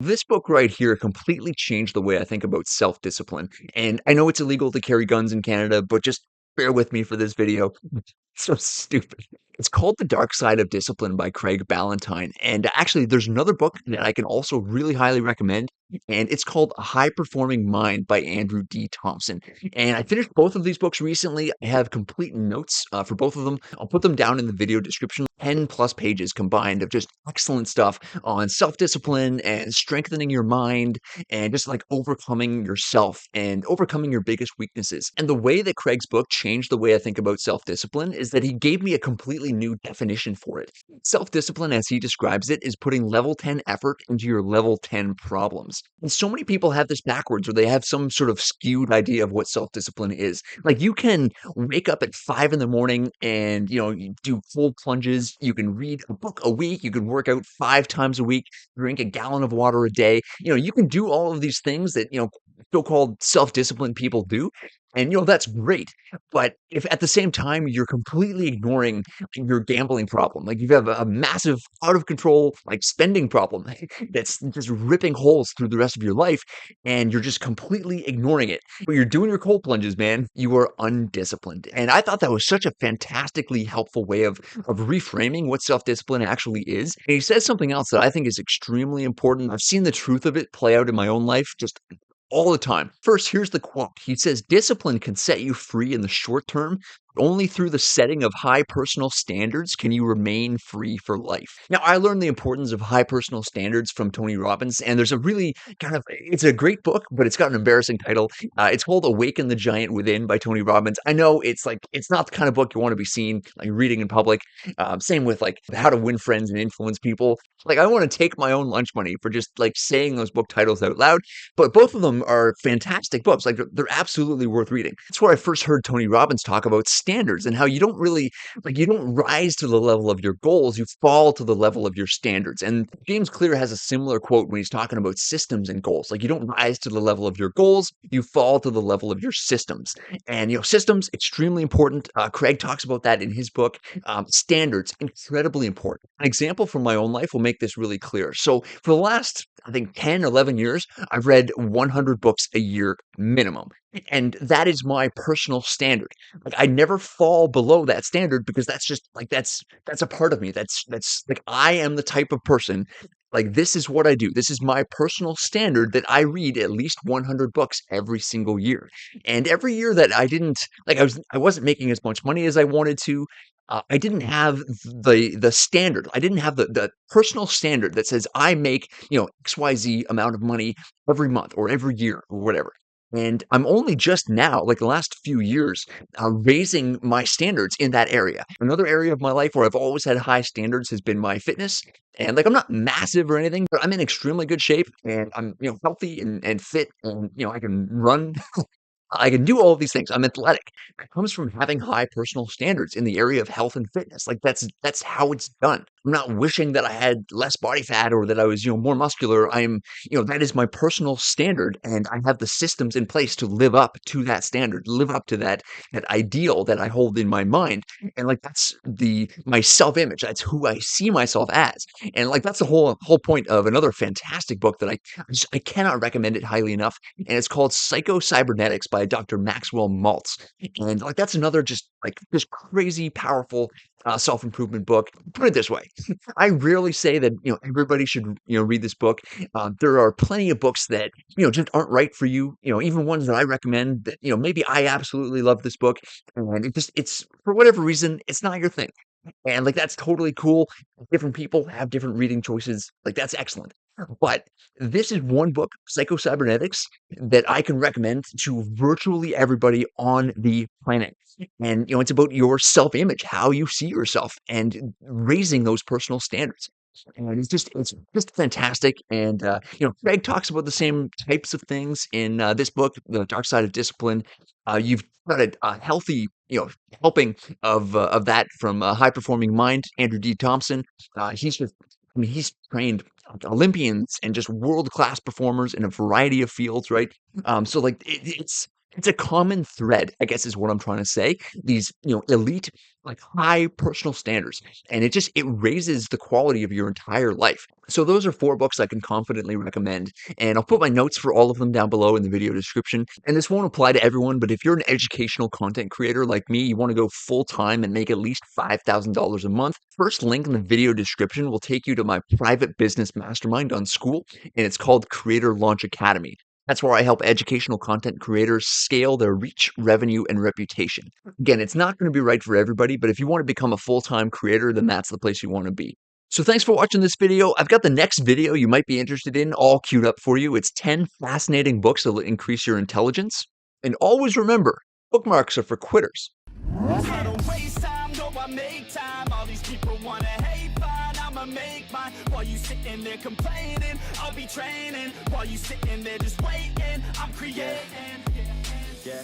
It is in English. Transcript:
this book right here completely changed the way I think about self-discipline. And I know it's illegal to carry guns in Canada, but just bear with me for this video. So stupid. It's called The Dark Side of Discipline by Craig Ballantyne. And actually, there's another book that I can also really highly recommend, and it's called A High Performing Mind by Andrew D. Thompson. And I finished both of these books recently. I have complete notes for both of them. I'll put them down in the video description. 10 plus pages combined of just excellent stuff on self discipline and strengthening your mind and just like overcoming yourself and overcoming your biggest weaknesses. And the way that Craig's book changed the way I think about self discipline is that he gave me a completely new definition for it. Self discipline, as he describes it, is putting level 10 effort into your level 10 problems. And so many people have this backwards, or they have some sort of skewed idea of what self discipline is. Like you can wake up at 5 in the morning and, you do cold plunges. You can read a book a week. You can work out 5 times a week, drink a gallon of water a day. You can do all of these things that, so-called self-disciplined people do. And, that's great. But if at the same time you're completely ignoring your gambling problem, like you have a massive out of control, like spending problem that's just ripping holes through the rest of your life, and you're just completely ignoring it. But you're doing your cold plunges, man, you are undisciplined. And I thought that was such a fantastically helpful way of reframing what self-discipline actually is. And he says something else that I think is extremely important. I've seen the truth of it play out in my own life just all the time. First, here's the quote. He says, "Discipline can set you free in the short term. Only through the setting of high personal standards can you remain free for life." Now, I learned the importance of high personal standards from Tony Robbins, and there's a really it's a great book, but it's got an embarrassing title. It's called Awaken the Giant Within by Tony Robbins. I know it's not the kind of book you want to be seen like reading in public. Same with like How to Win Friends and Influence People. Like I want to take my own lunch money for just like saying those book titles out loud. But both of them are fantastic books. Like they're absolutely worth reading. That's where I first heard Tony Robbins talk about standards and how you don't rise to the level of your goals, you fall to the level of your standards. And James Clear has a similar quote when he's talking about systems and goals. Like you don't rise to the level of your goals, you fall to the level of your systems. And systems extremely important. Craig talks about that in his book. Standards incredibly important. An example from my own life will make this really clear. So for the last, I think 10, 11 years, I've read 100 books a year minimum. And that is my personal standard. Like I never fall below that standard because that's just like that's a part of me. That's like I am the type of person, like this is what I do. This is my personal standard that I read at least 100 books every single year. And every year that I didn't like I wasn't making as much money as I wanted to. I didn't have the standard. I didn't have the personal standard that says I make, XYZ amount of money every month or every year or whatever. And I'm only just now, like the last few years, raising my standards in that area. Another area of my life where I've always had high standards has been my fitness. And like I'm not massive or anything, but I'm in extremely good shape and I'm, healthy and fit and I can run. I can do all of these things. I'm athletic. It comes from having high personal standards in the area of health and fitness. Like that's how it's done. I'm not wishing that I had less body fat or that I was, more muscular. That is my personal standard, and I have the systems in place to live up to that standard, live up to that ideal that I hold in my mind. And like that's my self-image. That's who I see myself as. And like that's the whole point of another fantastic book that I cannot recommend it highly enough, and it's called Psychocybernetics by Dr. Maxwell Maltz. And like that's another just crazy powerful self-improvement book. Put it this way. I rarely say that, everybody should, read this book. There are plenty of books that, just aren't right for you. Even ones that I recommend that, maybe I absolutely love this book and it's for whatever reason, it's not your thing. And like that's totally cool. Different people have different reading choices. Like that's excellent. But this is one book, Psychocybernetics, that I can recommend to virtually everybody on the planet. And it's about your self-image, how you see yourself, and raising those personal standards. And it's just fantastic. And Craig talks about the same types of things in this book, The Dark Side of Discipline. You've got a healthy, helping of that from High Performing Mind, Andrew D. Thompson. He's trained Olympians and just world class performers in a variety of fields, right? So like it's It's a common thread, I guess is what I'm trying to say. These, elite, like high personal standards. And it raises the quality of your entire life. So those are 4 books I can confidently recommend. And I'll put my notes for all of them down below in the video description. And this won't apply to everyone, but if you're an educational content creator like me, you want to go full time and make at least $5,000 a month, first link in the video description will take you to my private business mastermind on School, and it's called Creator Launch Academy. That's where I help educational content creators scale their reach, revenue, and reputation. Again, it's not going to be right for everybody, but if you want to become a full-time creator, then that's the place you want to be. So thanks for watching this video. I've got the next video you might be interested in all queued up for you. It's 10 fascinating books that will increase your intelligence. And always remember, bookmarks are for quitters. I don't waste time, no, I make time. All these people wanna hate, but I'ma make mine. While you sitting there complaining, I'll be training. While you sitting there just waiting, I'm creating. Yeah.